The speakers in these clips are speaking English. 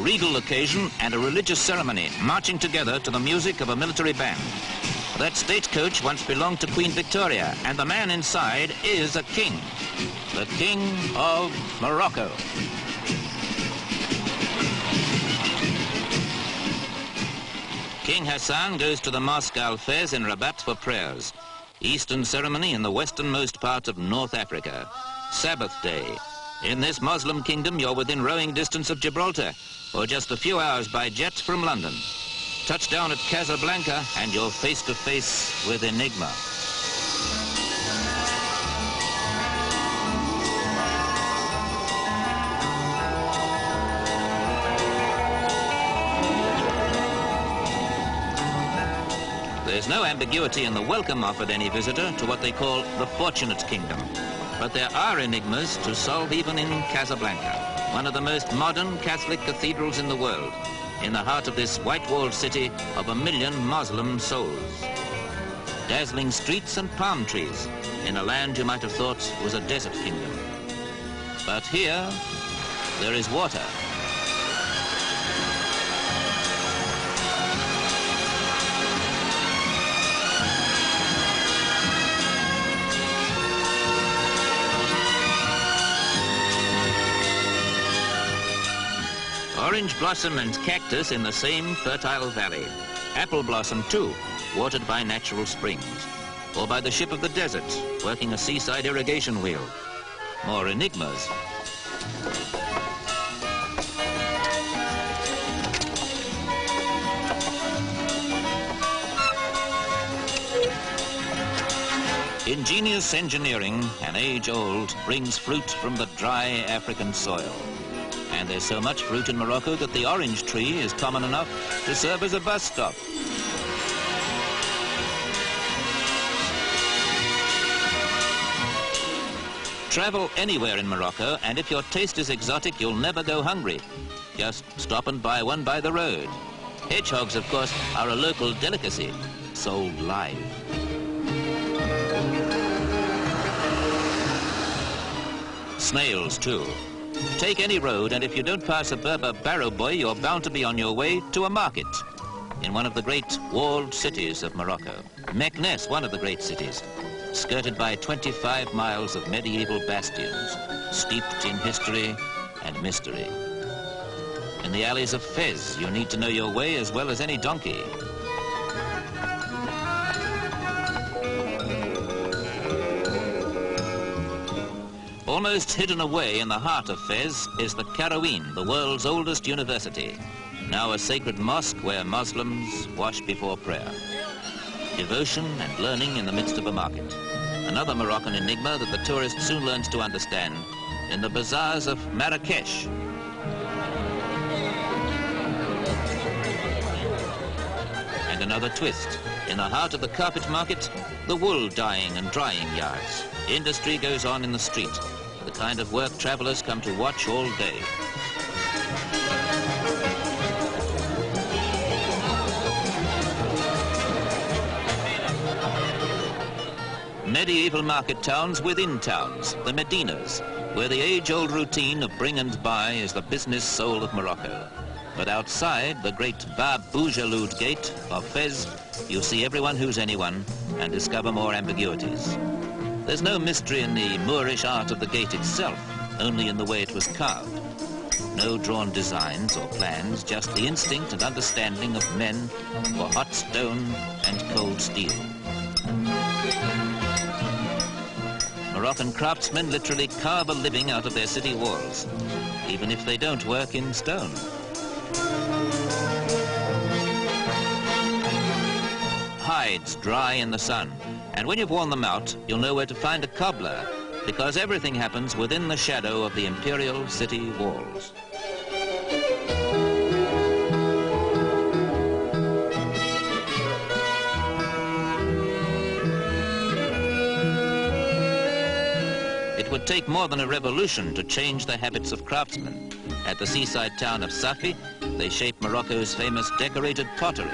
regal occasion and a religious ceremony, marching together to the music of a military band. That stagecoach once belonged to Queen Victoria, and the man inside is a king, the King of Morocco. King Hassan goes to the Mosque Al-Fez in Rabat for prayers. Eastern ceremony in the westernmost part of North Africa. Sabbath day. In this Muslim kingdom, you're within rowing distance of Gibraltar, or just a few hours by jet from London. Touchdown at Casablanca, and you're face to face with Enigma. There's no ambiguity in the welcome offered any visitor to what they call the Fortunate Kingdom. But there are enigmas to solve even in Casablanca, one of the most modern Catholic cathedrals in the world, in the heart of this white-walled city of 1 million Muslim souls. Dazzling streets and palm trees in a land you might have thought was a desert kingdom. But here, there is water. Orange blossom and cactus in the same fertile valley. Apple blossom too, watered by natural springs. Or by the ship of the desert, working a seaside irrigation wheel. More enigmas. Ingenious engineering, an age old, brings fruit from the dry African soil. And there's so much fruit in Morocco that the orange tree is common enough to serve as a bus stop. Travel anywhere in Morocco, and if your taste is exotic, you'll never go hungry. Just stop and buy one by the road. Hedgehogs, of course, are a local delicacy, sold live. Snails, too. Take any road, and if you don't pass a Berber barrow boy, you're bound to be on your way to a market in one of the great walled cities of Morocco. Meknes, one of the great cities, skirted by 25 miles of medieval bastions, steeped in history and mystery. In the alleys of Fez, you need to know your way as well as any donkey. Almost hidden away in the heart of Fez is the Karawin, the world's oldest university, now a sacred mosque where Muslims wash before prayer. Devotion and learning in the midst of a market. Another Moroccan enigma that the tourist soon learns to understand in the bazaars of Marrakesh. And another twist. In the heart of the carpet market, the wool dyeing and drying yards. Industry goes on in the street, the kind of work travelers come to watch all day. Medieval market towns within towns, the Medinas, where the age-old routine of bring and buy is the business soul of Morocco. But outside the great Bab Boujalud gate of Fez, you see everyone who's anyone and discover more ambiguities. There's no mystery in the Moorish art of the gate itself, only in the way it was carved. No drawn designs or plans, just the instinct and understanding of men for hot stone and cold steel. Moroccan craftsmen literally carve a living out of their city walls, even if they don't work in stone. Hides dry in the sun, and when you've worn them out, you'll know where to find a cobbler, because everything happens within the shadow of the imperial city walls. It would take more than a revolution to change the habits of craftsmen. At the seaside town of Safi, they shape Morocco's famous decorated pottery.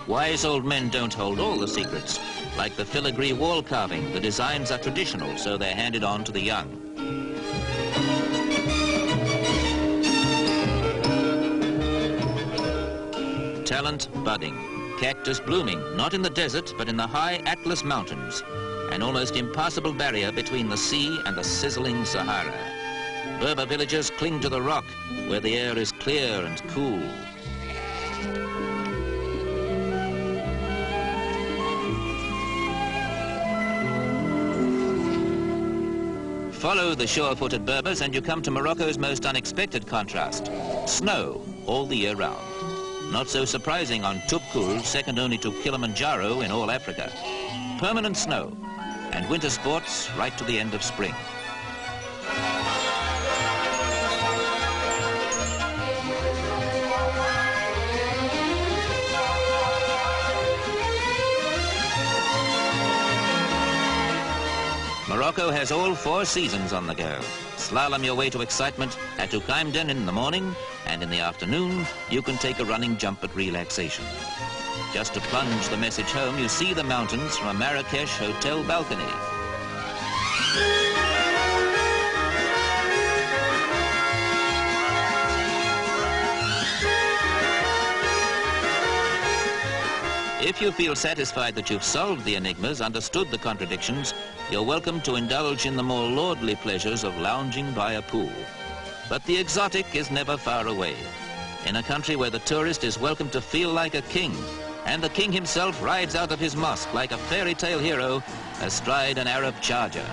Wise old men don't hold all the secrets, Like the filigree wall carving, the designs are traditional, so they're handed on to the young. Talent budding. Cactus blooming, not in the desert, but in the high Atlas Mountains, an almost impassable barrier between the sea and the sizzling Sahara. Berber villagers cling to the rock, where the air is clear and cool. Follow the sure-footed Berbers and you come to Morocco's most unexpected contrast: snow all the year round. Not so surprising on Toubkal, second only to Kilimanjaro in all Africa. Permanent snow and winter sports right to the end of spring. Morocco has all 4 seasons on the go. Slalom your way to excitement at Ukaimden in the morning, and in the afternoon you can take a running jump at relaxation. Just to plunge the message home, you see the mountains from a Marrakesh hotel balcony. If you feel satisfied that you've solved the enigmas, understood the contradictions, you're welcome to indulge in the more lordly pleasures of lounging by a pool. But the exotic is never far away, in a country where the tourist is welcome to feel like a king, and the king himself rides out of his mosque like a fairy tale hero astride an Arab charger.